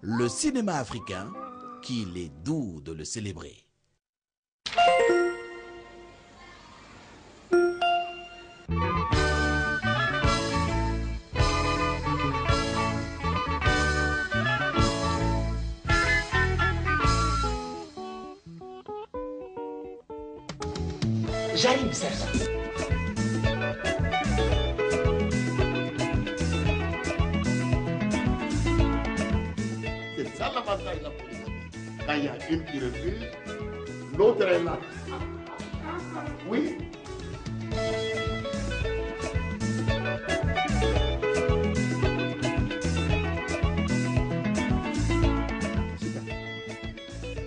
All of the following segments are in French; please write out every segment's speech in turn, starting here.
Le cinéma africain, qu'il est doux de le célébrer. J'arrive, sergent. C'est ça l'avantage de la police. Quand il y a une qui refuse, l'autre est là. Oui.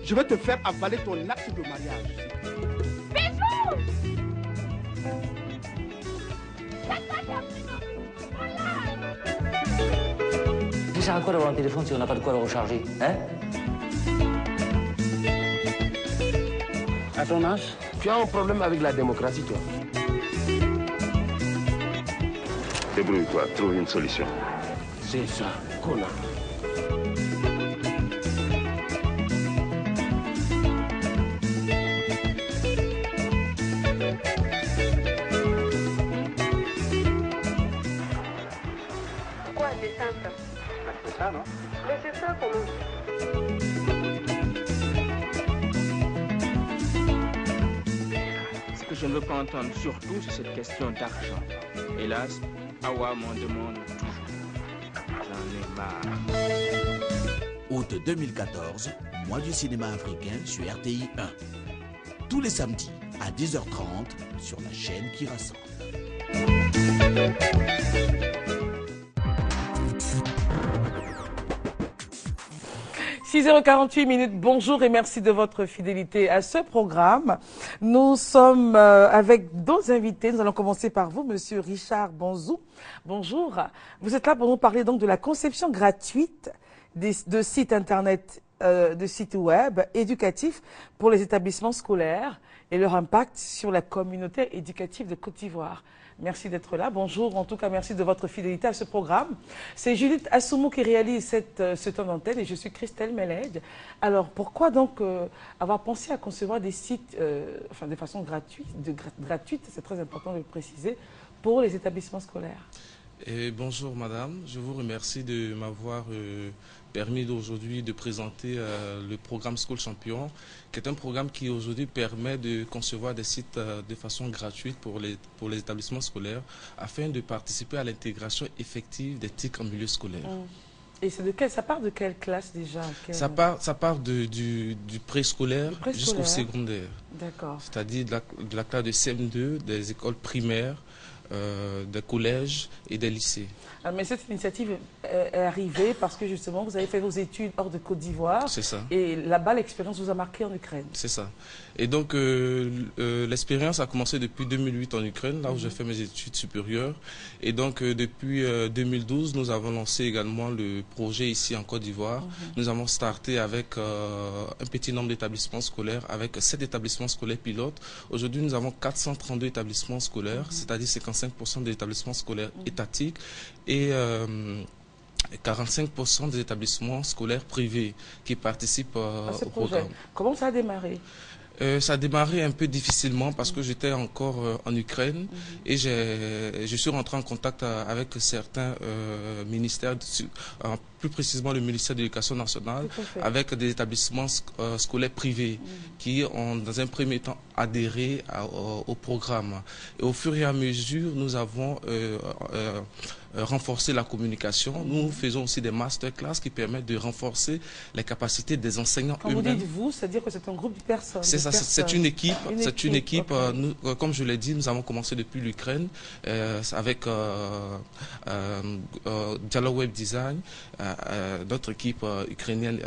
Je vais te faire avaler ton acte de mariage. Ça sert à quoi d'avoir un téléphone si on n'a pas de quoi le recharger, hein? À ton âge, tu as un problème avec la démocratie, toi. Débrouille-toi, trouve une solution. C'est ça, connard. Pourquoi descendre? C'est ça, non? Mais c'est ça comment? Ce que je ne veux pas entendre surtout, c'est cette question d'argent. Hélas, Awa m'en demande toujours. J'en ai marre. Août 2014, mois du cinéma africain sur RTI 1. Tous les samedis à 10h30 sur la chaîne qui rassemble. 6h48, bonjour et merci de votre fidélité à ce programme. Nous sommes avec d'autres invités. Nous allons commencer par vous, monsieur Richard Bonzou. Bonjour. Vous êtes là pour nous parler donc de la conception gratuite de sites internet, de sites web éducatifs pour les établissements scolaires et leur impact sur la communauté éducative de Côte d'Ivoire. Merci d'être là. Bonjour. En tout cas, merci de votre fidélité à ce programme. C'est Judith Assoumou qui réalise ce temps d'antenne et je suis Christelle Meled. Alors, pourquoi donc avoir pensé à concevoir des sites de façon gratuite, c'est très important de le préciser, pour les établissements scolaires? Et bonjour madame, je vous remercie de m'avoir permis d'aujourd'hui de présenter le programme School Champion, qui est un programme qui aujourd'hui permet de concevoir des sites de façon gratuite pour les établissements scolaires afin de participer à l'intégration effective des TIC en milieu scolaire. Et ça part de quelle classe déjà? Ça part du préscolaire jusqu'au secondaire. D'accord. C'est-à-dire de la classe de CM2, des écoles primaires, des collèges et des lycées. Mais cette initiative est arrivée parce que justement vous avez fait vos études hors de Côte d'Ivoire. C'est ça. Et là-bas l'expérience vous a marqué en Ukraine. C'est ça. Et donc l'expérience a commencé depuis 2008 en Ukraine, là où j'ai fait mes études supérieures. Et donc depuis 2012, nous avons lancé également le projet ici en Côte d'Ivoire. Nous avons starté avec un petit nombre d'établissements scolaires, avec 7 établissements scolaires pilotes. Aujourd'hui, nous avons 432 établissements scolaires, c'est-à-dire 55% des établissements scolaires étatiques et 45% des établissements scolaires privés qui participent au programme. Comment ça a démarré? Ça a démarré un peu difficilement parce que j'étais encore en Ukraine et je suis rentré en contact avec certains ministères, plus précisément le ministère de l'Éducation nationale, avec des établissements scolaires privés qui ont dans un premier temps adhéré au programme. Et au fur et à mesure, nous avons renforcé la communication. Nous faisons aussi des masterclass qui permettent de renforcer les capacités des enseignants eux-mêmes. Quand vous dites vous, c'est-à-dire que c'est un groupe de personnes. C'est ça, c'est une équipe. C'est une équipe. Nous, comme je l'ai dit, nous avons commencé depuis l'Ukraine avec Dialogue Web Design, notre équipe ukrainienne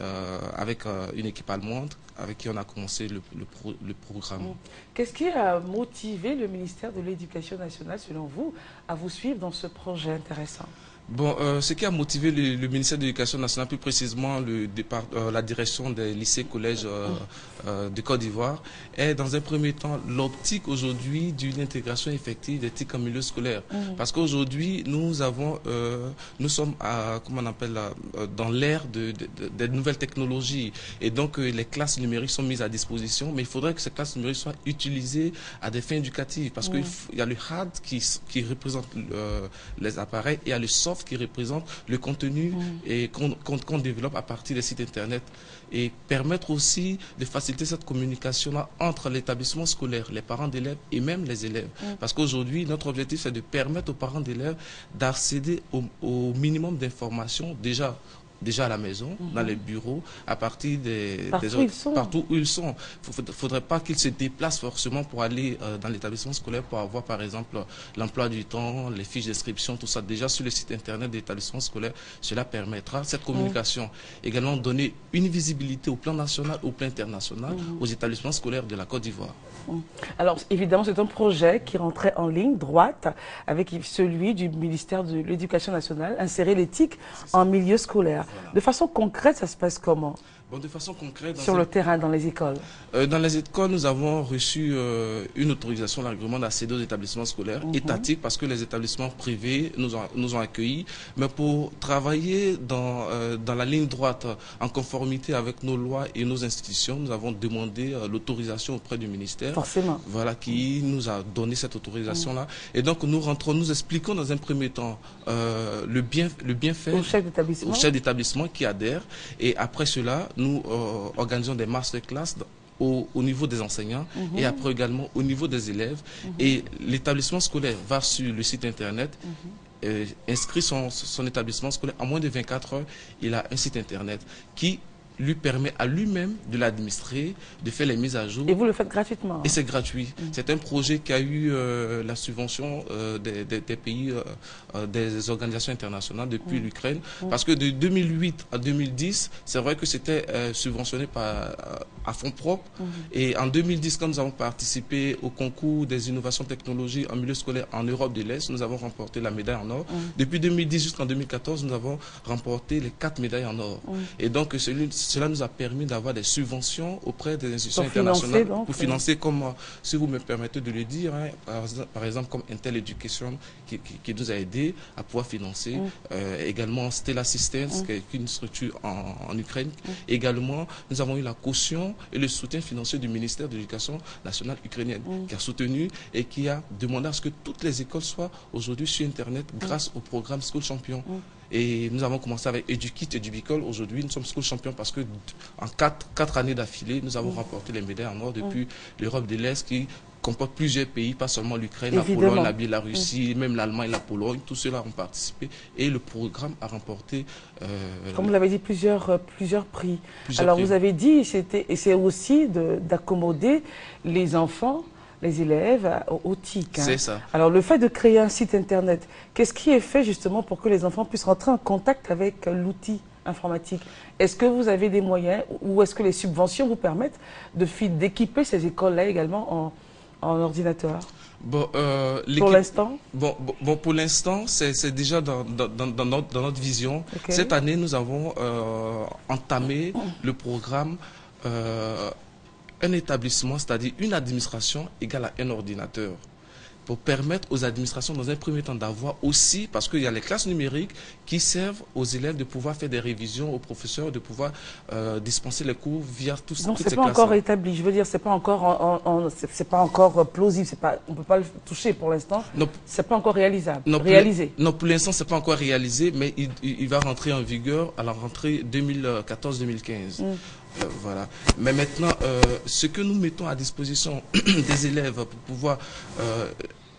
avec une équipe allemande avec qui on a commencé le programme. Qu'est-ce qui a motivé le ministère de l'Éducation nationale, selon vous, à vous suivre dans ce projet intéressant? Bon, ce qui a motivé le ministère de l'Éducation nationale, plus précisément la direction des lycées, collèges de Côte d'Ivoire, est dans un premier temps l'optique aujourd'hui d'une intégration effective des TIC en milieu scolaire. Parce qu'aujourd'hui, nous sommes dans l'ère des nouvelles technologies. Et donc, les classes numériques sont mises à disposition, mais il faudrait que ces classes numériques soient utilisées à des fins éducatives. Parce qu'il y a le hard qui représente les appareils et il y a le soft qui représente le contenu et qu'on développe à partir des sites internet, et permettre aussi de faciliter cette communication-là entre l'établissement scolaire, les parents d'élèves et même les élèves. Parce qu'aujourd'hui, notre objectif, c'est de permettre aux parents d'élèves d'accéder au minimum d'informations déjà à la maison, dans les bureaux, à partir partout où ils sont. Il ne faudrait pas qu'ils se déplacent forcément pour aller dans l'établissement scolaire pour avoir, par exemple, l'emploi du temps, les fiches d'inscription, tout ça. Déjà sur le site internet de l'établissement scolaire, cela permettra cette communication. Également donner une visibilité au plan national, au plan international, aux établissements scolaires de la Côte d'Ivoire. Alors, évidemment, c'est un projet qui rentrait en ligne droite avec celui du ministère de l'Éducation nationale, insérer l'éthique en milieu scolaire. Voilà. De façon concrète, ça se passe comment? Bon, de façon concrète, sur le terrain, dans les écoles. Dans les écoles, nous avons reçu une autorisation, l'agrément d'accéder aux établissements scolaires étatiques, parce que les établissements privés nous ont accueillis. Mais pour travailler dans la ligne droite, en conformité avec nos lois et nos institutions, nous avons demandé l'autorisation auprès du ministère. Forcément. Voilà, qui nous a donné cette autorisation-là. Et donc, nous expliquons dans un premier temps le bienfait au chef d'établissement qui adhère. Et après cela, nous organisons des masterclass au niveau des enseignants et après également au niveau des élèves. Et l'établissement scolaire va sur le site internet, inscrit son établissement scolaire. En moins de 24 heures, il a un site internet qui lui permet à lui-même de l'administrer, de faire les mises à jour. Et vous le faites gratuitement? Et c'est gratuit. C'est un projet qui a eu la subvention des pays, des organisations internationales depuis l'Ukraine. Parce que de 2008 à 2010, c'est vrai que c'était subventionné à fonds propres. Et en 2010, quand nous avons participé au concours des innovations technologiques en milieu scolaire en Europe de l'Est, nous avons remporté la médaille en or. Depuis 2010 jusqu'en 2014, nous avons remporté les 4 médailles en or. Et donc, cela nous a permis d'avoir des subventions auprès des institutions internationales pour financer, comme, si vous me permettez de le dire, par exemple comme Intel Education qui nous a aidés à pouvoir financer, également Stella Assistance qui est une structure en Ukraine. Également, nous avons eu la caution et le soutien financier du ministère de l'Éducation nationale ukrainienne qui a soutenu et qui a demandé à ce que toutes les écoles soient aujourd'hui sur Internet grâce au programme School Champion. Et nous avons commencé avec EduKit et EduBicol. Aujourd'hui, nous sommes School Champions parce que en 4 années d'affilée, nous avons remporté les médailles en or depuis l'Europe de l'Est qui comporte plusieurs pays, pas seulement l'Ukraine, la Pologne, la Biélorussie, même l'Allemagne, la Pologne. Tous ceux-là ont participé et le programme a remporté... comme vous l'avez dit, plusieurs prix. Alors vous avez dit, c'est aussi d'accommoder les enfants, les élèves au TIC. C'est ça. Alors, le fait de créer un site Internet, qu'est-ce qui est fait justement pour que les enfants puissent rentrer en contact avec l'outil informatique? Est-ce que vous avez des moyens ou est-ce que les subventions vous permettent d'équiper ces écoles-là également en ordinateur? Bon, pour l'instant pour l'instant, c'est déjà dans notre vision. Cette année, nous avons entamé le programme un établissement, c'est-à-dire une administration égale à un ordinateur, pour permettre aux administrations dans un premier temps d'avoir aussi, parce qu'il y a les classes numériques qui servent aux élèves de pouvoir faire des révisions, aux professeurs de pouvoir dispenser les cours via toutes ces classes. Donc c'est pas encore établi, je veux dire, c'est pas encore plausible, on ne peut pas le toucher pour l'instant, c'est pas encore réalisable, réalisé. Non, pour l'instant c'est pas encore réalisé, mais il va rentrer en vigueur à la rentrée 2014-2015. Voilà. Mais maintenant, ce que nous mettons à disposition des élèves pour pouvoir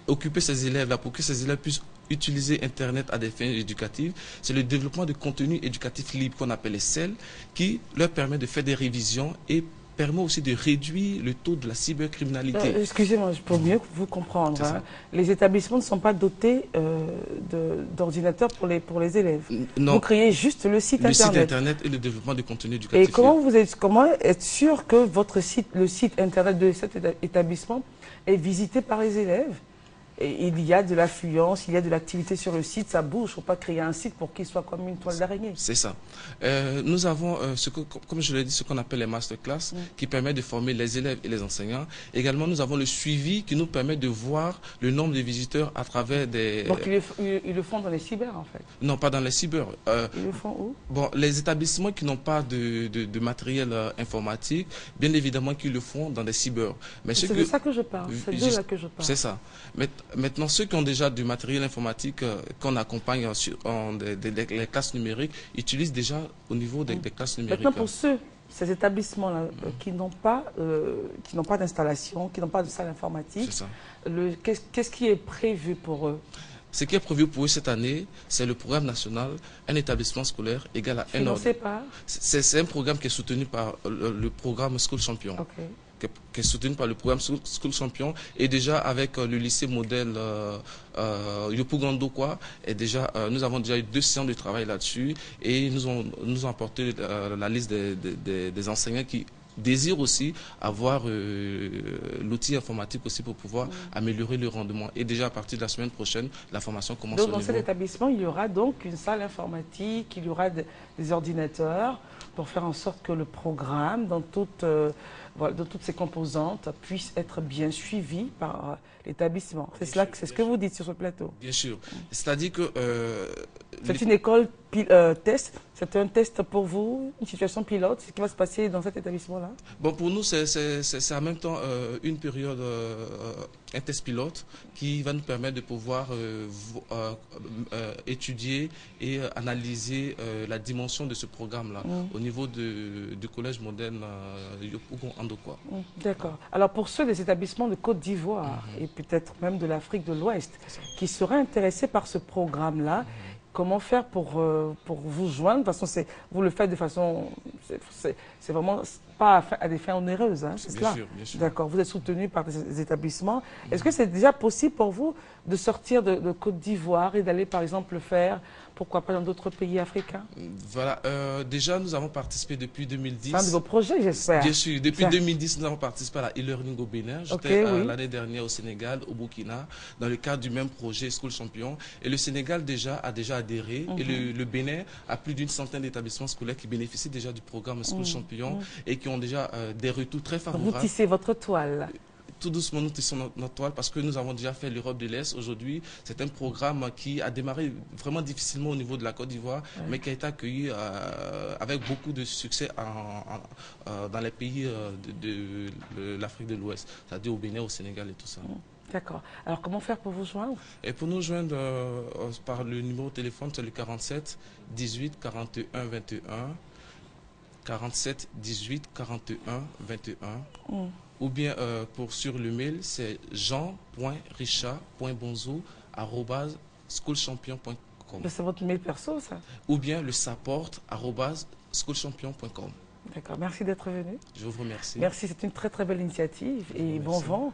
occuper ces élèves-là, pour que ces élèves puissent utiliser Internet à des fins éducatives, c'est le développement de contenu éducatif libre qu'on appelle les CEL, qui leur permet de faire des révisions et permet aussi de réduire le taux de la cybercriminalité. Excusez-moi, pour mieux vous comprendre, les établissements ne sont pas dotés d'ordinateurs pour les élèves. Non. Vous créez juste le site Internet. Le site Internet et le développement de contenu éducatif. Et comment être sûr que le site Internet de cet établissement est visité par les élèves il y a de l'affluence, il y a de l'activité sur le site, ça bouge. Il ne faut pas créer un site pour qu'il soit comme une toile d'araignée. C'est ça. Nous avons, comme je l'ai dit, ce qu'on appelle les masterclass, qui permet de former les élèves et les enseignants. Également, nous avons le suivi qui nous permet de voir le nombre de visiteurs à travers des... Donc, ils le font dans les cyber, en fait? Non, pas dans les cyber. Ils le font où? Bon, les établissements qui n'ont pas de matériel informatique, bien évidemment qu'ils le font dans des cyber. C'est de ça que je parle, c'est de là que je parle. C'est ça. Maintenant, ceux qui ont déjà du matériel informatique qu'on accompagne en les classes numériques, utilisent déjà au niveau des classes numériques. Maintenant, pour ces établissements-là qui n'ont pas d'installation, qui n'ont pas de salle informatique, qu'est-ce qui est prévu pour eux? Ce qui est prévu pour eux cette année, c'est le programme national, un établissement scolaire égal à un ordre. Financé par? C'est un programme qui est soutenu par le programme School Champion. Okay. Qui est soutenu par le programme School Champion, et déjà avec le lycée modèle Yopougon Dokwa, et déjà nous avons déjà eu 2 séances de travail là-dessus, et nous ont apporté la liste des enseignants qui désirent aussi avoir l'outil informatique aussi pour pouvoir améliorer le rendement. Et déjà à partir de la semaine prochaine, la formation commence au niveau... Donc dans cet établissement, il y aura donc une salle informatique, il y aura des ordinateurs pour faire en sorte que le programme, dans toutes ses composantes, puisse être bien suivi par l'établissement. C'est ce que vous dites sur ce plateau. Bien sûr. C'est-à-dire que... c'est une école test. C'est un test pour vous, une situation pilote, ce qui va se passer dans cet établissement-là? Bon, pour nous, c'est en même temps une période, un test pilote qui va nous permettre de pouvoir étudier et analyser la dimension de ce programme-là au niveau du collège moderne Yopougon Andokwa. D'accord. Alors pour ceux des établissements de Côte d'Ivoire et peut-être même de l'Afrique de l'Ouest qui seraient intéressés par ce programme-là, comment faire pour vous joindre? De toute façon, vous le faites de façon... C'est vraiment pas à des fins onéreuses, hein, c'est cela? Bien sûr. D'accord. Vous êtes soutenu par des établissements. Est-ce que c'est déjà possible pour vous de sortir de Côte d'Ivoire et d'aller, par exemple, le faire, pourquoi pas dans d'autres pays africains? Voilà. Déjà, nous avons participé depuis 2010. C'est un de vos projets, j'espère. Bien sûr. Depuis 2010, nous avons participé à la e-learning au Bénin. J'étais l'année dernière au Sénégal, au Burkina, dans le cadre du même projet School Champion. Et le Sénégal a déjà adhéré. Et le Bénin a plus d'une centaine d'établissements scolaires qui bénéficient déjà du programme School Champion et qui ont déjà des retours très favorables. Vous tissez votre toile. Tout doucement, nous tissons notre toile parce que nous avons déjà fait l'Europe de l'Est. Aujourd'hui, c'est un programme qui a démarré vraiment difficilement au niveau de la Côte d'Ivoire, mais qui a été accueilli avec beaucoup de succès dans les pays de l'Afrique de l'Ouest, c'est-à-dire au Bénin, au Sénégal et tout ça. D'accord. Alors, comment faire pour vous joindre? Et pour nous joindre par le numéro de téléphone, c'est le 47 18 41 21. 47 18 41 21. Ou bien sur le mail, c'est jean.richard.bonzo@schoolchampion.com. C'est votre mail perso, ça? Ou bien le support@schoolchampion.com. D'accord. Merci d'être venu. Je vous remercie. Merci, c'est une très très belle initiative et bon vent.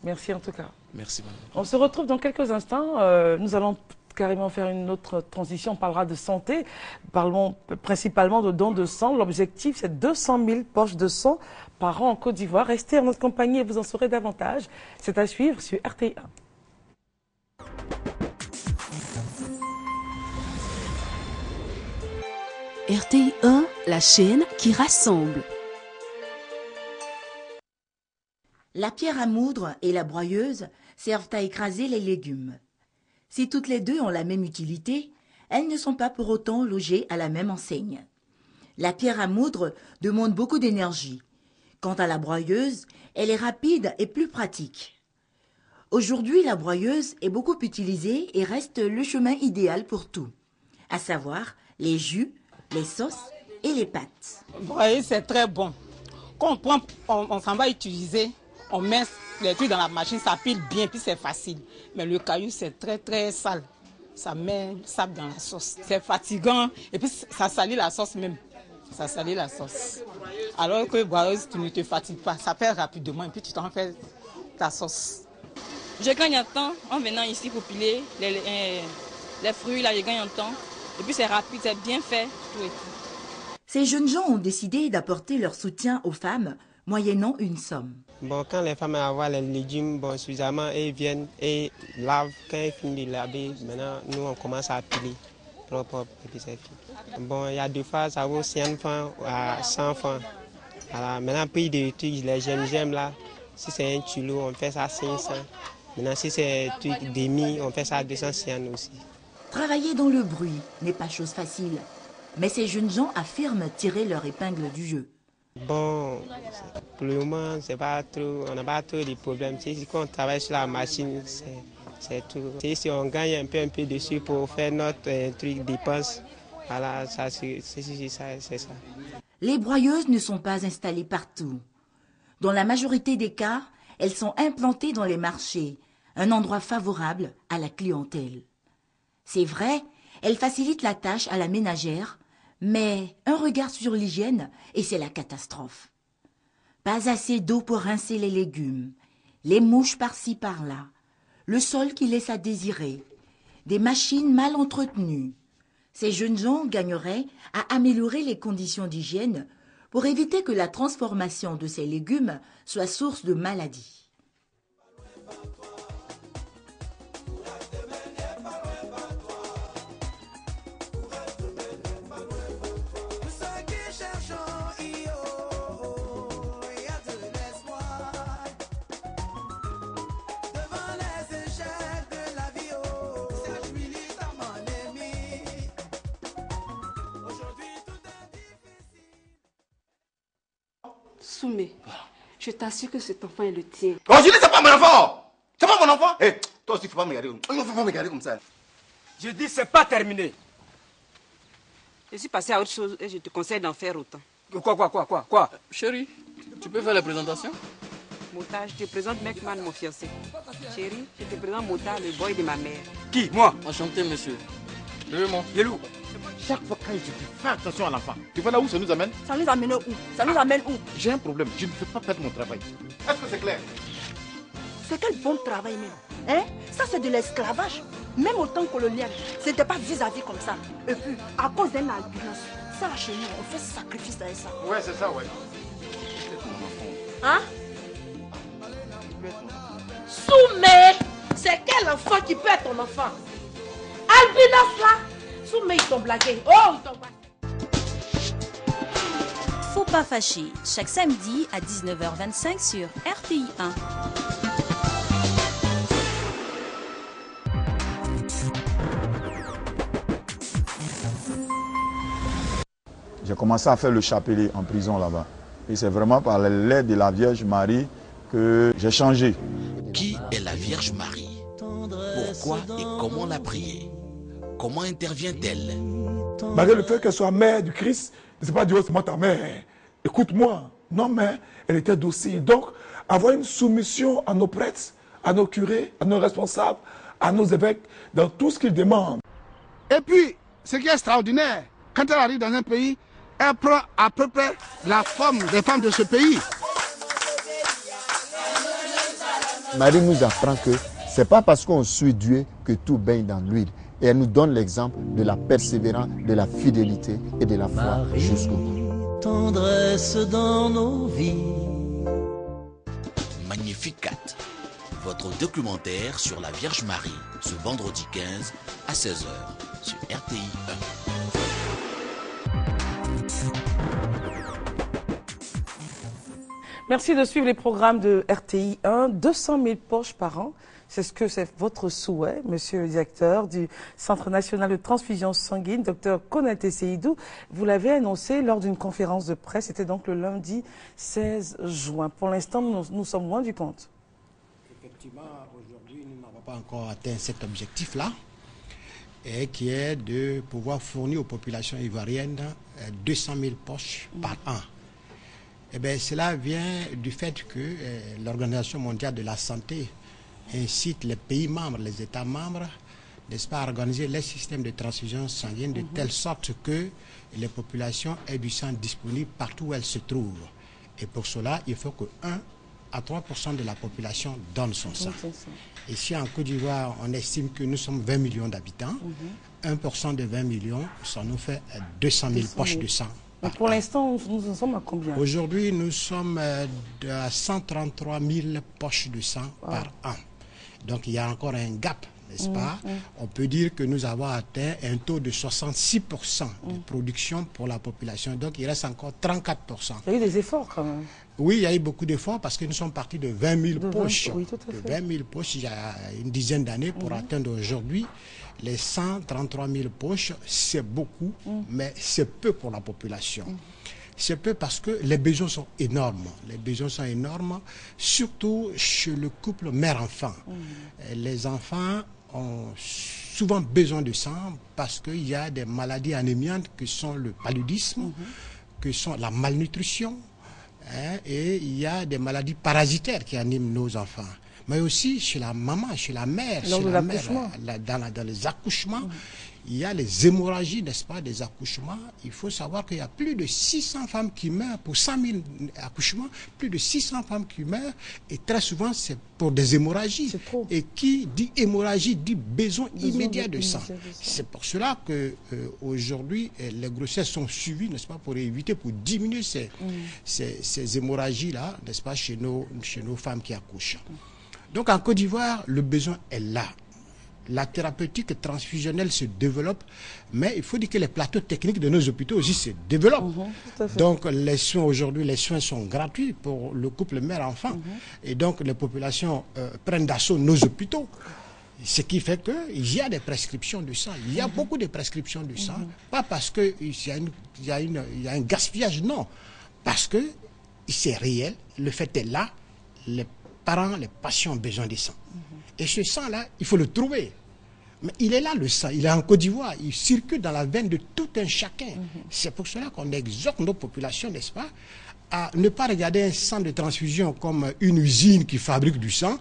Merci en tout cas. Merci, madame. On se retrouve dans quelques instants. Nous allons carrément faire une autre transition. On parlera de santé. Parlons principalement de dons de sang. L'objectif, c'est 200 000 poches de sang par an en Côte d'Ivoire. Restez en notre compagnie et vous en saurez davantage. C'est à suivre sur RTI 1. RTI 1, la chaîne qui rassemble. La pierre à moudre et la broyeuse servent à écraser les légumes. Si toutes les deux ont la même utilité, elles ne sont pas pour autant logées à la même enseigne. La pierre à moudre demande beaucoup d'énergie. Quant à la broyeuse, elle est rapide et plus pratique. Aujourd'hui, la broyeuse est beaucoup utilisée et reste le chemin idéal pour tout, à savoir les jus, les sauces et les pâtes. Broyer, c'est très bon. Quand on s'en va utiliser, on met les trucs dans la machine, ça pile bien, puis c'est facile. Mais le caillou, c'est très très sale. Ça met le sable dans la sauce. C'est fatigant et puis ça salit la sauce même. Ça salit la sauce. Alors que broyeuse, tu ne te fatigues pas. Ça fait rapidement et puis tu t'en fais ta sauce. Je gagne en temps en venant ici pour piler les fruits, là je gagne en temps. Et puis c'est rapide, c'est bien fait, tout et tout. Ces jeunes gens ont décidé d'apporter leur soutien aux femmes moyennant une somme. Bon, quand les femmes envoient les légumes suffisamment, elles viennent et lavent. Quand elles finissent de laver, maintenant, nous, on commence à piler. Propre. Bon, il y a des fois, ça vaut 100 francs à 100 francs. Voilà, maintenant, prix de trucs, les j'aime là, si c'est un kilo, on fait ça à 500. Maintenant, si c'est un truc demi, on fait ça à 250 aussi. Travailler dans le bruit n'est pas chose facile, mais ces jeunes gens affirment tirer leur épingle du jeu. Bon, pour le moment, c'est pas trop, on n'a pas trop de problèmes. Si on travaille sur la machine, c'est tout. Si on gagne un peu dessus pour faire notre truc dépense, voilà, ça, c'est ça. Les broyeuses ne sont pas installées partout. Dans la majorité des cas, elles sont implantées dans les marchés, un endroit favorable à la clientèle. C'est vrai, elles facilitent la tâche à la ménagère, mais un regard sur l'hygiène et c'est la catastrophe. Pas assez d'eau pour rincer les légumes, les mouches par-ci par-là, le sol qui laisse à désirer, des machines mal entretenues. Ces jeunes gens gagneraient à améliorer les conditions d'hygiène pour éviter que la transformation de ces légumes soit source de maladies. Soumé, je t'assure que cet enfant est le tien. Oh, je dis, c'est pas mon enfant! C'est pas mon enfant! Hé, toi aussi, il ne faut pas me regarder. Il ne faut pas me regarder comme ça. Je dis, c'est pas terminé. Je suis passé à autre chose et je te conseille d'en faire autant. Quoi? Chérie, tu peux faire la présentation? Mota, je te présente Mekman, mon fiancé. Chérie, je te présente Mota, le boy de ma mère. Qui? Moi? Enchanté, monsieur. Levez-moi. Yelou. Chaque fois quand je dis fais attention à l'enfant, tu vois là où ça nous amène? Ça nous amène où? Ça nous amène où? J'ai un problème, je ne veux pas perdre mon travail. Est-ce que c'est clair? C'est quel bon travail même, hein? Ça c'est de l'esclavage. Même au temps colonial, c'était pas vis-à-vis comme ça. Et puis, à cause d'un albinos, ça chez nous, on fait sacrifice avec ça. Ouais, c'est ça, ouais. Hein? Soumé, c'est quel enfant qui peut être ton enfant? Albinos là? Soumé, ils t'ont blagué. Oh, ils t'ont blagué. Faut pas fâcher, chaque samedi à 19h25 sur RTI 1. J'ai commencé à faire le chapelet en prison là-bas. Et c'est vraiment par l'aide de la Vierge Marie que j'ai changé. Qui est la Vierge Marie? Pourquoi et comment la prier? Comment intervient-elle? Malgré le fait qu'elle soit mère du Christ, ne sais pas dire c'est moi ta mère. Écoute-moi. Non, mais elle était docile. Donc, avoir une soumission à nos prêtres, à nos curés, à nos responsables, à nos évêques, dans tout ce qu'ils demandent. Et puis, ce qui est extraordinaire, quand elle arrive dans un pays, elle prend à peu près la forme des femmes de ce pays. Marie nous apprend que ce n'est pas parce qu'on suit Dieu que tout baigne dans l'huile. Et elle nous donne l'exemple de la persévérance, de la fidélité et de la foi jusqu'au bout. Tendresse dans nos vies. Magnificat, votre documentaire sur la Vierge Marie, ce vendredi 15 à 16h sur RTI 1. Merci de suivre les programmes de RTI 1, 200 000 poches par an. C'est ce que c'est votre souhait, monsieur le directeur du Centre national de transfusion sanguine, docteur Konaté Seydou. Vous l'avez annoncé lors d'une conférence de presse, c'était donc le lundi 16 juin. Pour l'instant, nous sommes loin du compte. Effectivement, aujourd'hui, nous n'avons pas encore atteint cet objectif-là, et qui est de pouvoir fournir aux populations ivoiriennes 200 000 poches par an. Eh bien, cela vient du fait que l'Organisation mondiale de la santé incite les pays membres, les États membres, n'est-ce pas, à organiser les systèmes de transfusion sanguine de telle sorte que les populations aient du sang disponible partout où elles se trouvent. Et pour cela, il faut que 1 à 3% de la population donne son sang. Ici, en Côte d'Ivoire, on estime que nous sommes 20 millions d'habitants. 1% de 20 millions, ça nous fait 200 000 poches de sang Donc pour l'instant, nous en sommes à combien? Aujourd'hui, nous sommes à 133 000 poches de sang par an. Donc il y a encore un gap, n'est-ce pas? On peut dire que nous avons atteint un taux de 66% de production pour la population. Donc il reste encore 34%. Il y a eu des efforts quand même. Oui, il y a eu beaucoup d'efforts parce que nous sommes partis de 20 000 poches. Oui, tout à fait. De 20 000 poches il y a une dizaine d'années pour atteindre aujourd'hui les 133 000 poches. C'est beaucoup, mais c'est peu pour la population. C'est peu parce que les besoins sont énormes. Les besoins sont énormes, surtout chez le couple mère-enfant. Les enfants ont souvent besoin de sang parce qu'il y a des maladies anémiantes que sont le paludisme, que sont la malnutrition, et il y a des maladies parasitaires qui animent nos enfants. Mais aussi chez la maman, chez la mère, dans les accouchements, il y a les hémorragies, n'est-ce pas, des accouchements. Il faut savoir qu'il y a plus de 600 femmes qui meurent pour 100 000 accouchements, plus de 600 femmes qui meurent, et très souvent c'est pour des hémorragies. Et qui dit hémorragie dit besoin immédiat de sang. C'est pour cela que aujourd'hui les grossesses sont suivies, n'est-ce pas, pour éviter, pour diminuer ces hémorragies-là, n'est-ce pas, chez nos femmes qui accouchent. Donc en Côte d'Ivoire, le besoin est là. La thérapeutique transfusionnelle se développe, mais il faut dire que les plateaux techniques de nos hôpitaux aussi se développent. Donc les soins aujourd'hui, les soins sont gratuits pour le couple mère-enfant. Et donc les populations prennent d'assaut nos hôpitaux. Ce qui fait qu'il y a des prescriptions de sang. Il y a beaucoup de prescriptions de sang. Pas parce qu'il y a un gaspillage, non. Parce que c'est réel, le fait est là, les parents, les patients ont besoin de sang. Et ce sang-là, il faut le trouver. Mais il est là, le sang. Il est en Côte d'Ivoire. Il circule dans la veine de tout un chacun. C'est pour cela qu'on exhorte nos populations, n'est-ce pas, à ne pas regarder un centre de transfusion comme une usine qui fabrique du sang,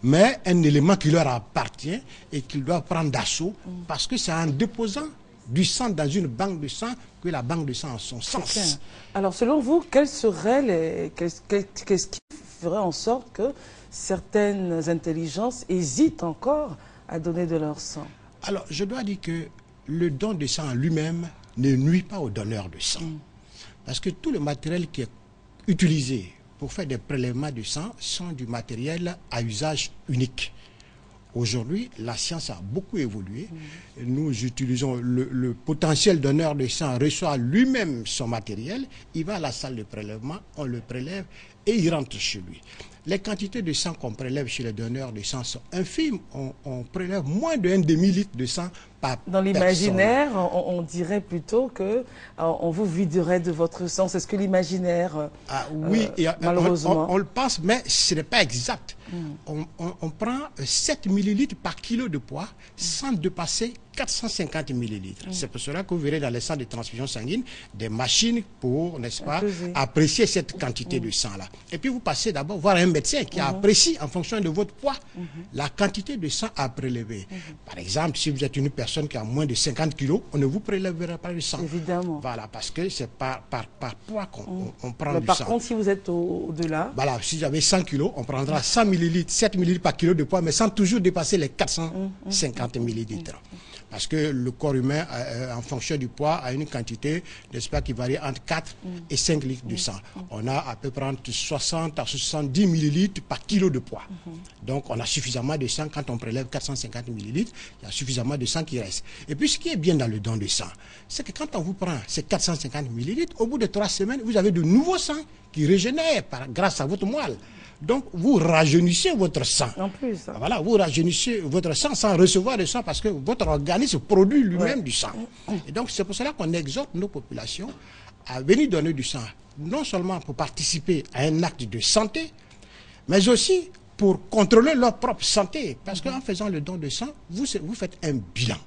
mais un élément qui leur appartient et qu'ils doivent prendre d'assaut, parce que c'est en déposant du sang dans une banque de sang que la banque de sang a son sens. Alors, selon vous, qu'est-ce qui ferait en sorte que certaines intelligences hésitent encore à donner de leur sang? Alors, je dois dire que le don de sang en lui-même ne nuit pas au donneur de sang. Parce que tout le matériel qui est utilisé pour faire des prélèvements de sang sont du matériel à usage unique. Aujourd'hui, la science a beaucoup évolué. Nous utilisons le potentiel donneur de sang reçoit lui-même son matériel. Il va à la salle de prélèvement, on le prélève et il rentre chez lui. Les quantités de sang qu'on prélève chez les donneurs de sang sont infimes. On prélève moins de 1 demi-litre de sang par personne. Dans l'imaginaire, on dirait plutôt que on vous viderait de votre sang. C'est ce que l'imaginaire, oui, malheureusement. On le pense, mais ce n'est pas exact. On prend 7 millilitres par kilo de poids sans dépasser 450 millilitres. C'est pour cela que vous verrez dans les centres de transfusion sanguine des machines pour, n'est-ce pas, apprécier cette quantité de sang-là. Et puis vous passez d'abord voir un médecin qui apprécie en fonction de votre poids la quantité de sang à prélever. Par exemple, si vous êtes une personne qui a moins de 50 kilos, on ne vous prélèvera pas le sang. Évidemment. Voilà, parce que c'est par poids qu'on prend du par sang. Par contre, si vous êtes au-delà... Voilà, si j'avais 100 kilos, on prendra 100 millilitres, 7 millilitres par kilo de poids, mais sans toujours dépasser les 450 millilitres. Parce que le corps humain, en fonction du poids, a une quantité, n'est-ce pas, qui varie entre 4 et 5 litres de sang. On a à peu près entre 60 à 70 millilitres par kilo de poids. Donc, on a suffisamment de sang. Quand on prélève 450 millilitres, il y a suffisamment de sang qui reste. Et puis, ce qui est bien dans le don de sang, c'est que quand on vous prend ces 450 millilitres, au bout de 3 semaines, vous avez de nouveaux sangs qui régénèrent grâce à votre moelle. Donc, vous rajeunissez votre sang. En plus. Voilà, vous rajeunissez votre sang sans recevoir de sang parce que votre organisme produit lui-même du sang. Et donc, c'est pour cela qu'on exhorte nos populations à venir donner du sang, non seulement pour participer à un acte de santé, mais aussi pour contrôler leur propre santé. Parce qu'en faisant le don de sang, vous faites un bilan.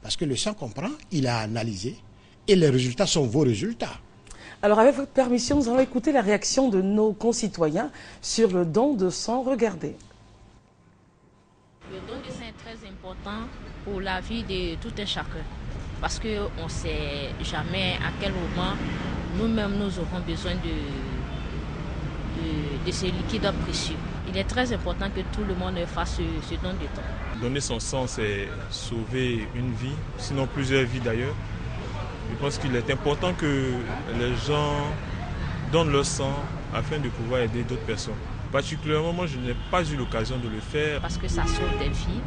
Parce que le sang qu'on prend, il est analysé et les résultats sont vos résultats. Alors, avec votre permission, nous allons écouter la réaction de nos concitoyens sur le don de sang. Regardez. Le don de sang est très important pour la vie de tout un chacun. Parce qu'on ne sait jamais à quel moment nous-mêmes nous aurons besoin de ce liquide précieux. Il est très important que tout le monde fasse ce don de sang. Donner son sang, c'est sauver une vie, sinon plusieurs vies d'ailleurs. Je pense qu'il est important que les gens donnent leur sang afin de pouvoir aider d'autres personnes. Particulièrement, moi, je n'ai pas eu l'occasion de le faire. Parce que ça sauve des vies.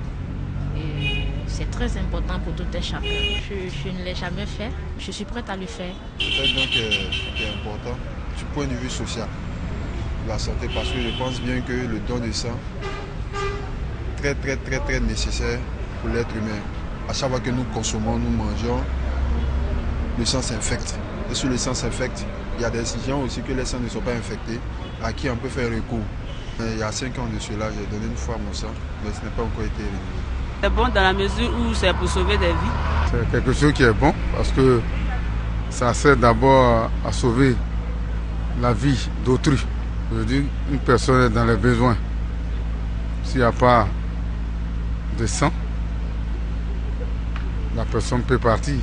Et c'est très important pour tout un chacun. Je ne l'ai jamais fait. Je suis prête à le faire. C'est un don qui est important du point de vue social, la santé, parce que je pense bien que le don de sang est très nécessaire pour l'être humain. À chaque fois que nous consommons, nous mangeons, le sang s'infecte. Et sur le sang s'infecte, il y a des gens aussi que les sangs ne sont pas infectés, à qui on peut faire recours. Il y a 5 ans de cela, j'ai donné une fois mon sang, mais ce n'est pas encore été renouvelé. C'est bon dans la mesure où c'est pour sauver des vies. C'est quelque chose qui est bon parce que ça sert d'abord à sauver la vie d'autrui. Je veux dire, une personne est dans les besoins. S'il n'y a pas de sang, la personne peut partir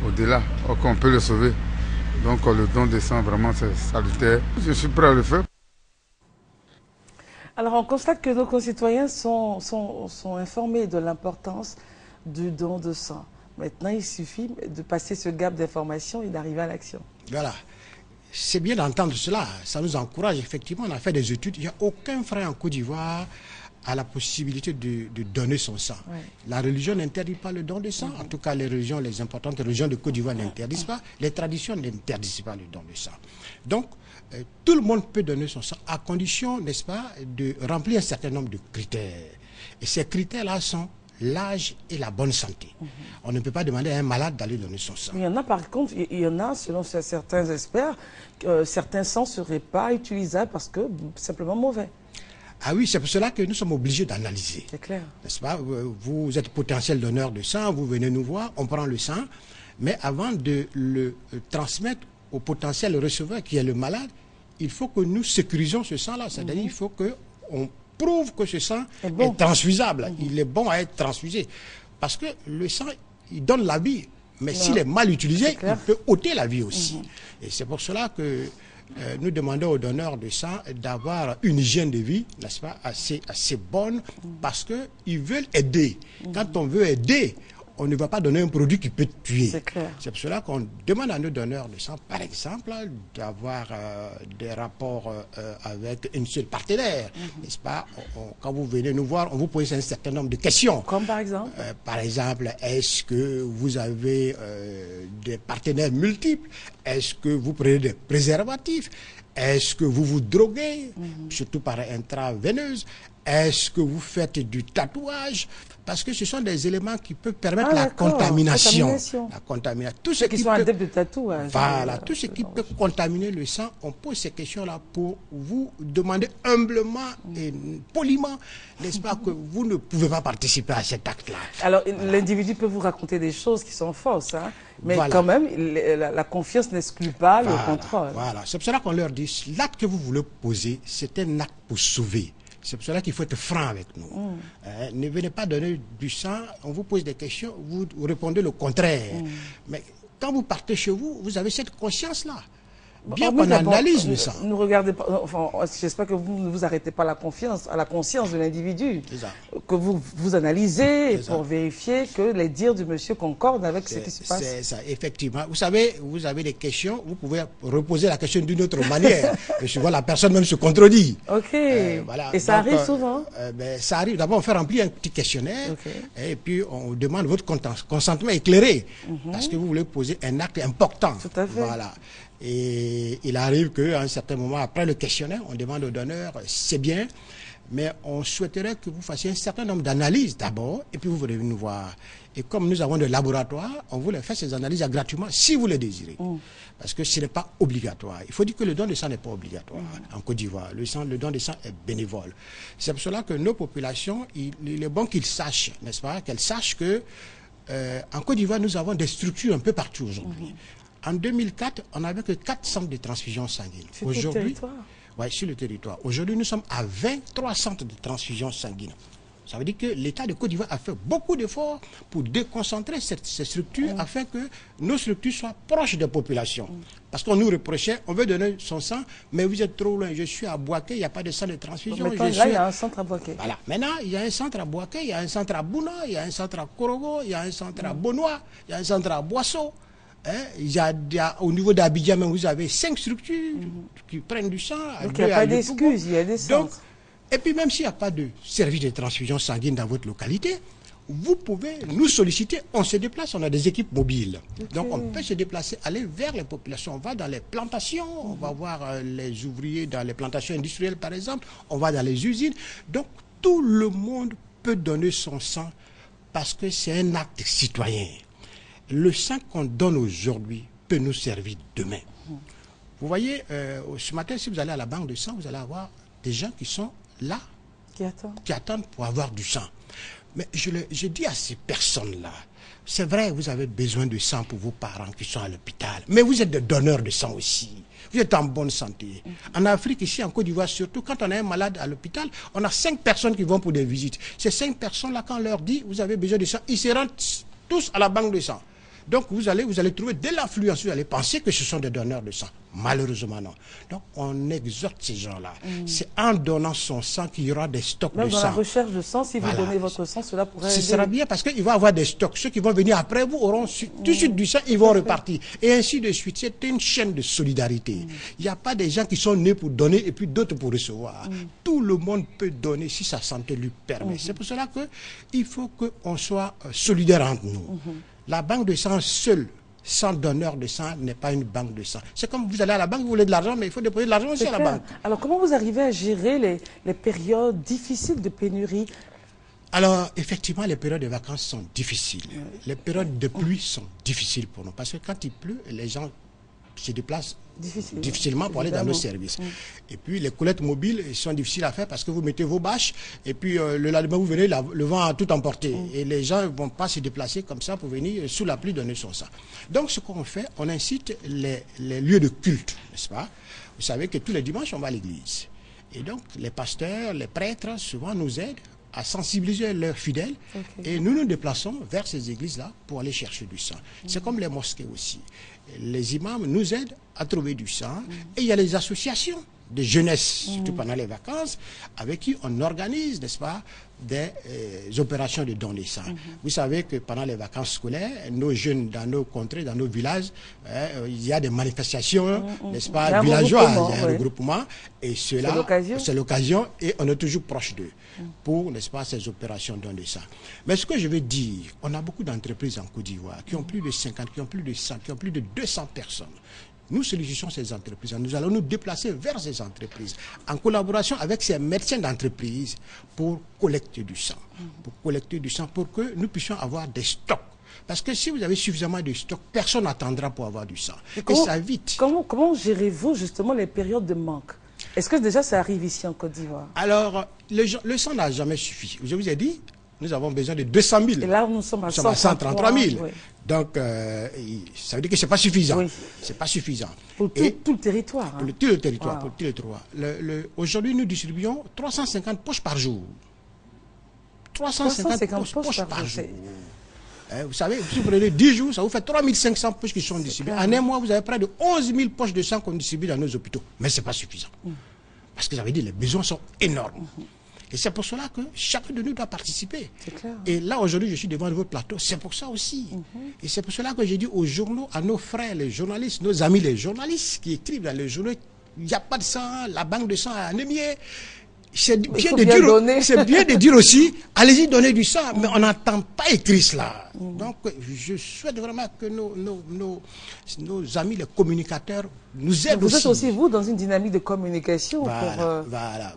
au-delà, or qu'on peut le sauver. Donc le don de sang, vraiment, c'est salutaire. Je suis prêt à le faire. Alors, on constate que nos concitoyens sont informés de l'importance du don de sang. Maintenant, il suffit de passer ce gap d'information et d'arriver à l'action. Voilà. C'est bien d'entendre cela. Ça nous encourage. Effectivement, on a fait des études. Il n'y a aucun frère en Côte d'Ivoire a la possibilité de donner son sang. Ouais. La religion n'interdit pas le don de sang. En tout cas, les religions, les importantes religions de Côte d'Ivoire n'interdisent pas. Les traditions n'interdisent pas le don de sang. Donc, tout le monde peut donner son sang à condition, n'est-ce pas, de remplir un certain nombre de critères. Et ces critères-là sont l'âge et la bonne santé. On ne peut pas demander à un malade d'aller donner son sang. Il y en a par contre, il y en a, selon certains experts, certains sangs ne seraient pas utilisables parce que simplement mauvais. Ah oui, c'est pour cela que nous sommes obligés d'analyser. C'est clair. N'est-ce pas? Vous êtes potentiel donneur de sang, vous venez nous voir, on prend le sang, mais avant de le transmettre au potentiel receveur qui est le malade, il faut que nous sécurisons ce sang-là. C'est-à-dire qu'il faut qu'on prouve que ce sang est transfusable. Il est bon à être transfusé. Parce que le sang, il donne la vie. Mais s'il est mal utilisé, il peut ôter la vie aussi. Et c'est pour cela que nous demandons aux donneurs de sang d'avoir une hygiène de vie, n'est-ce pas, assez bonne, parce qu'ils veulent aider. Quand on veut aider, on ne va pas donner un produit qui peut tuer. C'est pour cela qu'on demande à nos donneurs de sang, par exemple, d'avoir des rapports avec une seule partenaire, n'est-ce pas? Quand vous venez nous voir, on vous pose un certain nombre de questions. Comme par exemple? Par exemple, est-ce que vous avez des partenaires multiples? Est-ce que vous prenez des préservatifs? Est-ce que vous vous droguez, surtout par intraveineuse? Est-ce que vous faites du tatouage? Parce que ce sont des éléments qui peuvent permettre la contamination. La contamination. Tout ce qui sont adeptes de tatouage. Voilà, tout ce qui peut contaminer le sang, on pose ces questions-là pour vous demander humblement et poliment, n'est-ce pas, que vous ne pouvez pas participer à cet acte-là. Alors, l'individu peut vous raconter des choses qui sont fausses, hein, mais quand même, la confiance n'exclut pas le contrôle. Voilà, c'est pour cela qu'on leur dit, l'acte que vous voulez poser, c'est un acte pour sauver. C'est pour cela qu'il faut être franc avec nous. Ne venez pas donner du sang, on vous pose des questions, vous répondez le contraire. Mais quand vous partez chez vous, vous avez cette conscience-là. Bien qu'on analyse le sang. Ne regardez pas, enfin, j'espère que vous ne vous arrêtez pas à la conscience de l'individu. Que vous analysez pour vérifier que les dires du monsieur concordent avec ce qui se passe. C'est ça, effectivement. Vous savez, vous avez des questions, vous pouvez reposer la question d'une autre manière. Et souvent, la personne même se contredit. Ok. Voilà. Et ça arrive souvent? Ça arrive. D'abord, on fait remplir un petit questionnaire. Et puis, on demande votre consentement éclairé. Parce que vous voulez poser un acte important. Tout à fait. Voilà. Et il arrive qu'à un certain moment, après le questionnaire, on demande au donneur, c'est bien, mais on souhaiterait que vous fassiez un certain nombre d'analyses d'abord, et puis vous venez nous voir. Et comme nous avons des laboratoires, on vous les fait ces analyses gratuitement, si vous les désirez. Parce que ce n'est pas obligatoire. Il faut dire que le don de sang n'est pas obligatoire en Côte d'Ivoire. Le don de sang est bénévole. C'est pour cela que nos populations, il est bon qu'ils sachent, n'est-ce pas, qu'elles sachent que en Côte d'Ivoire, nous avons des structures un peu partout aujourd'hui. En 2004, on n'avait que 4 centres de transfusion sanguine. Sur le territoire? Oui, sur le territoire. Aujourd'hui, nous sommes à 23 centres de transfusion sanguine. Ça veut dire que l'État de Côte d'Ivoire a fait beaucoup d'efforts pour déconcentrer ces structures afin que nos structures soient proches des populations. Parce qu'on nous reprochait, on veut donner son sang, mais vous êtes trop loin. Je suis à Boaké, il n'y a pas de centre de transfusion. Maintenant, là, il y a un centre à Boaké. Voilà. Maintenant, il y a un centre à Boaké, il y a un centre à Bouna, il y a un centre à Korogo, il y a un centre à Bonois, il y a un centre à Boisseau. Au niveau d'Abidjan, même, vous avez 5 structures qui prennent du sang. Donc il n'y a pas d'excuses, il y a des centres. Et puis même s'il n'y a pas de service de transfusion sanguine dans votre localité, vous pouvez nous solliciter, on se déplace, on a des équipes mobiles. Donc on peut se déplacer, aller vers les populations. On va dans les plantations, on va voir les ouvriers dans les plantations industrielles par exemple, on va dans les usines. Donc tout le monde peut donner son sang parce que c'est un acte citoyen. Le sang qu'on donne aujourd'hui peut nous servir demain. Vous voyez, ce matin, si vous allez à la banque de sang, vous allez avoir des gens qui sont là, qui attendent pour avoir du sang. Mais je dis à ces personnes-là, c'est vrai, vous avez besoin de sang pour vos parents qui sont à l'hôpital, mais vous êtes des donneurs de sang aussi. Vous êtes en bonne santé. En Afrique, ici, en Côte d'Ivoire, surtout, quand on a un malade à l'hôpital, on a 5 personnes qui vont pour des visites. Ces 5 personnes-là, quand on leur dit, vous avez besoin de sang, ils se rendent tous à la banque de sang. Donc vous allez trouver de l'affluence, vous allez penser que ce sont des donneurs de sang. Malheureusement non. Donc on exhorte ces gens-là. C'est en donnant son sang qu'il y aura des stocks de sang. Dans la recherche de sang, si vous donnez votre sang, cela pourrait aider. Ce sera bien parce qu'il va y avoir des stocks. Ceux qui vont venir après vous auront tout de suite du sang, ils vont repartir. Et ainsi de suite. C'est une chaîne de solidarité. Il n'y a pas des gens qui sont nés pour donner et puis d'autres pour recevoir. Tout le monde peut donner si sa santé lui permet. C'est pour cela qu'il faut qu'on soit solidaires entre nous. La banque de sang seule, sans donneur de sang, n'est pas une banque de sang. C'est comme vous allez à la banque, vous voulez de l'argent, mais il faut déposer de l'argent aussi à la banque. Alors comment vous arrivez à gérer les périodes difficiles de pénurie? Alors effectivement, les périodes de vacances sont difficiles. Les périodes de pluie sont difficiles pour nous. Parce que quand il pleut, les gens se déplacent difficilement pour aller dans nos services. Et puis les collectes mobiles sont difficiles à faire parce que vous mettez vos bâches et puis le lendemain vous venez, le vent a tout emporté. Et les gens ne vont pas se déplacer comme ça pour venir sous la pluie donner son sang. Donc ce qu'on fait, on incite les lieux de culte, n'est-ce pas? Vous savez que tous les dimanches on va à l'église. Et donc les pasteurs, les prêtres souvent nous aident à sensibiliser leurs fidèles et nous nous déplaçons vers ces églises-là pour aller chercher du sang. C'est comme les mosquées aussi. Les imams nous aident à trouver du sang et il y a les associations de jeunesse, surtout pendant les vacances, avec qui on organise, n'est-ce pas, des opérations de don de sang. Vous savez que pendant les vacances scolaires, nos jeunes dans nos contrées, dans nos villages, il y a des manifestations, n'est-ce pas, villageoises, il y a un regroupement, et cela, c'est l'occasion, et on est toujours proche d'eux pour, n'est-ce pas, ces opérations de don de sang. Mais ce que je veux dire, on a beaucoup d'entreprises en Côte d'Ivoire qui ont plus de 50, qui ont plus de 100, qui ont plus de 200 personnes. Nous sollicitons ces entreprises. Nous allons nous déplacer vers ces entreprises en collaboration avec ces médecins d'entreprise pour collecter du sang. Pour collecter du sang pour que nous puissions avoir des stocks. Parce que si vous avez suffisamment de stocks, personne n'attendra pour avoir du sang. Et ça vite. Comment gérez-vous justement les périodes de manque? Est-ce que déjà ça arrive ici en Côte d'Ivoire? Alors, le sang n'a jamais suffi. Je vous ai dit, nous avons besoin de 200 000. Et là, nous sommes à 133 000. Oui. Donc, ça veut dire que ce n'est pas suffisant. Oui. C'est pas suffisant. Pour tout le territoire. Pour tout le territoire. Pour tout le territoire. Aujourd'hui, nous distribuons 350 poches par jour. 350 poches par jour. Vous savez, si vous prenez 10 jours, ça vous fait 3500 poches qui sont distribuées. En un mois, vous avez près de 11 000 poches de sang qu'on distribue dans nos hôpitaux. Mais ce n'est pas suffisant. Parce que ça veut dire que les besoins sont énormes. Et c'est pour cela que chacun de nous doit participer. Et là, aujourd'hui, je suis devant votre plateau. C'est pour ça aussi. Et c'est pour cela que j'ai dit aux journaux, à nos frères, les journalistes, nos amis, les journalistes qui écrivent dans les journaux, il n'y a pas de sang, la banque de sang est anémiée. C'est bien de dire aussi, allez-y donner du sang, mais on n'entend pas écrire cela. Donc, je souhaite vraiment que nos amis, les communicateurs, nous aident aussi. Vous êtes aussi, vous, dans une dynamique de communication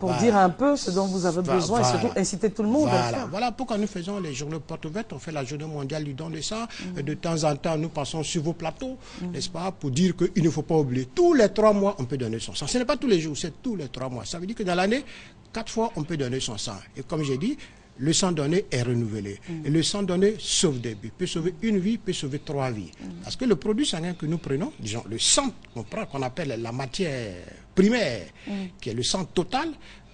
pour dire un peu ce dont vous avez besoin et surtout inciter tout le monde à le faire. Voilà pourquoi nous faisons les journées portes ouvertes. On fait la journée mondiale du don de sang. De temps en temps, nous passons sur vos plateaux, n'est-ce pas, pour dire qu'il ne faut pas oublier. Tous les 3 mois, on peut donner son sang. Ce n'est pas tous les jours, c'est tous les 3 mois. Ça veut dire que dans l'année, 4 fois, on peut donner son sang. Et comme j'ai dit, le sang donné est renouvelé. Et le sang donné sauve des vies. Peut sauver une vie, peut sauver 3 vies. Parce que le produit sanguin que nous prenons, disons le sang qu'on prend, qu'on appelle la matière primaire, qui est le sang total,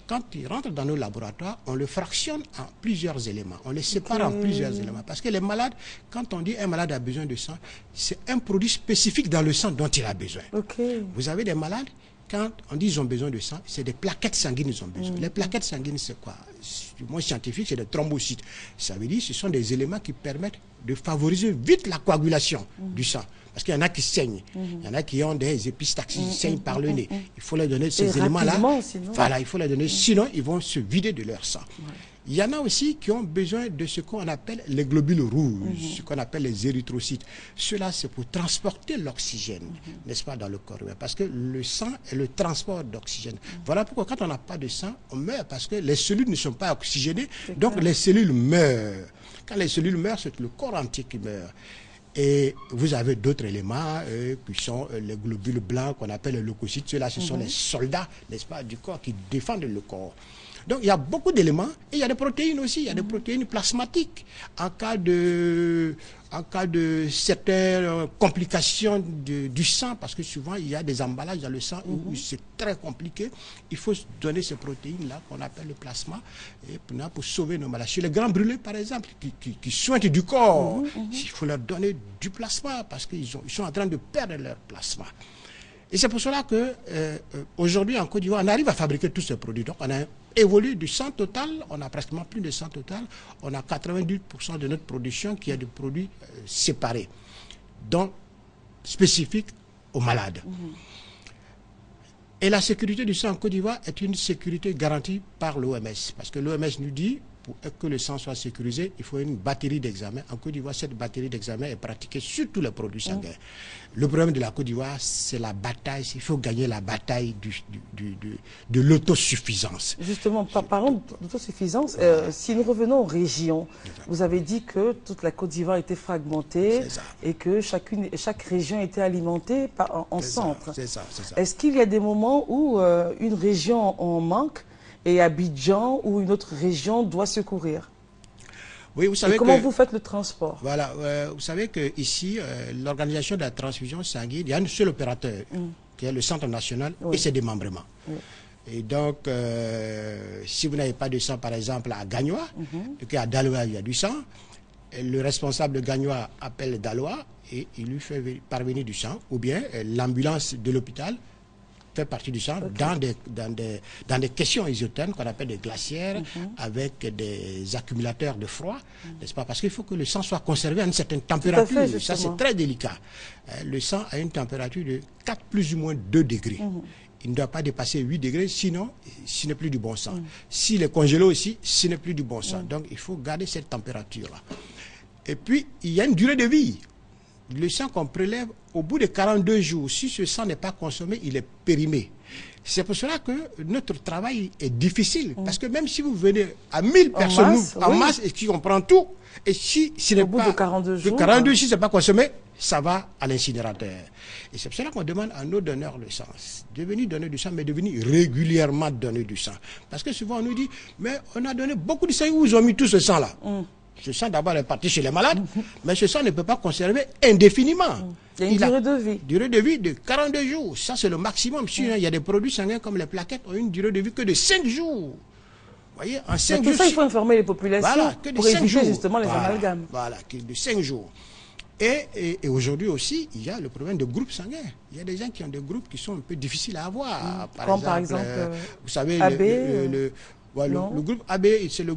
quand il rentre dans nos laboratoires, on le fractionne en plusieurs éléments. On les sépare en plusieurs éléments. Parce que les malades, quand on dit un malade a besoin de sang, c'est un produit spécifique dans le sang dont il a besoin. Vous avez des malades quand on dit qu'ils ont besoin de sang, c'est des plaquettes sanguines qu'ils ont besoin. Les plaquettes sanguines, c'est quoi? Du moins scientifique, c'est des thrombocytes. Ça veut dire que ce sont des éléments qui permettent de favoriser vite la coagulation du sang. Parce qu'il y en a qui saignent, il y en a qui ont des épistaxis, qui saignent par le nez. Il faut leur donner ces éléments-là. Voilà, il faut leur donner, sinon ils vont se vider de leur sang. Il y en a aussi qui ont besoin de ce qu'on appelle les globules rouges, ce qu'on appelle les érythrocytes. Cela, c'est pour transporter l'oxygène, n'est-ce pas, dans le corps. Parce que le sang est le transport d'oxygène. Voilà pourquoi quand on n'a pas de sang, on meurt parce que les cellules ne sont pas oxygénées, donc les cellules meurent. Quand les cellules meurent, c'est le corps entier qui meurt. Et vous avez d'autres éléments qui sont les globules blancs qu'on appelle les leucocytes. Ceux-là, ce sont les soldats, n'est-ce pas, du corps qui défendent le corps. Donc il y a beaucoup d'éléments et il y a des protéines aussi, il y a des protéines plasmatiques en cas de certaines complications du sang, parce que souvent il y a des emballages dans le sang où c'est très compliqué. Il faut donner ces protéines-là qu'on appelle le plasma et pour sauver nos maladies. Chez les grands brûlés par exemple, qui soignent du corps, il faut leur donner du plasma parce qu'ils sont en train de perdre leur plasma. Et c'est pour cela que aujourd'hui en Côte d'Ivoire, on arrive à fabriquer tous ces produits. Donc on a évolué du sang total, on a pratiquement plus de sang total, on a 98% de notre production qui est de produits séparés, donc spécifiques aux malades. Et la sécurité du sang en Côte d'Ivoire est une sécurité garantie par l'OMS, parce que l'OMS nous dit pour que le sang soit sécurisé, il faut une batterie d'examen. En Côte d'Ivoire, cette batterie d'examen est pratiquée sur tous les produits sanguins. Le problème de la Côte d'Ivoire, c'est la bataille. Il faut gagner la bataille de l'autosuffisance. Justement, parlons d'autosuffisance. Si nous revenons aux régions, vous avez dit que toute la Côte d'Ivoire était fragmentée et que chaque région était alimentée en centre. C'est ça. Est-ce qu'il y a des moments où une région en manque et Abidjan ou une autre région doit secourir? Oui, vous savez comment vous faites le transport? Voilà, vous savez qu'ici, l'organisation de la transfusion sanguine, il y a un seul opérateur, qui est le Centre national et ses démembrements. Et donc, si vous n'avez pas de sang, par exemple, à Gagnoa, à Daloa, il y a du sang, le responsable de Gagnoa appelle Daloa et il lui fait parvenir du sang, ou bien l'ambulance de l'hôpital fait partie du sang dans des questions isothermes qu'on appelle des glacières avec des accumulateurs de froid, n'est-ce pas? Parce qu'il faut que le sang soit conservé à une certaine température. Ça, c'est très délicat. Le sang a une température de 4 plus ou moins 2 degrés. Il ne doit pas dépasser 8 degrés, sinon ce n'est plus du bon sang. S'il est congelé aussi, ce n'est plus du bon sang. Donc il faut garder cette température-là. Et puis, il y a une durée de vie. Le sang qu'on prélève, au bout de 42 jours, si ce sang n'est pas consommé, il est périmé. C'est pour cela que notre travail est difficile. Parce que même si vous venez à 1000 personnes en masse et qu'on prend tout, et si ce n'est pas de 42 jours, si ce n'est pas consommé, ça va à l'incinérateur. Et c'est pour cela qu'on demande à nos donneurs le sang de venir donner du sang, mais de venir régulièrement donner du sang. Parce que souvent on nous dit, mais on a donné beaucoup de sang, où ils ont mis tout ce sang-là? Ce sang d'abord est parti chez les malades, mais ce sang ne peut pas conserver indéfiniment. Il y a une durée de vie. Durée de vie de 42 jours. Ça, c'est le maximum. Sinon, il y a des produits sanguins comme les plaquettes ont une durée de vie que de 5 jours. Vous voyez, en 5 jours. Ça, il faut informer les populations pour éviter justement les amalgames. Voilà, de 5 jours. Et aujourd'hui aussi, il y a le problème de groupes sanguins. Il y a des gens qui ont des groupes qui sont un peu difficiles à avoir. Par exemple, vous savez, AB, le groupe AB, c'est le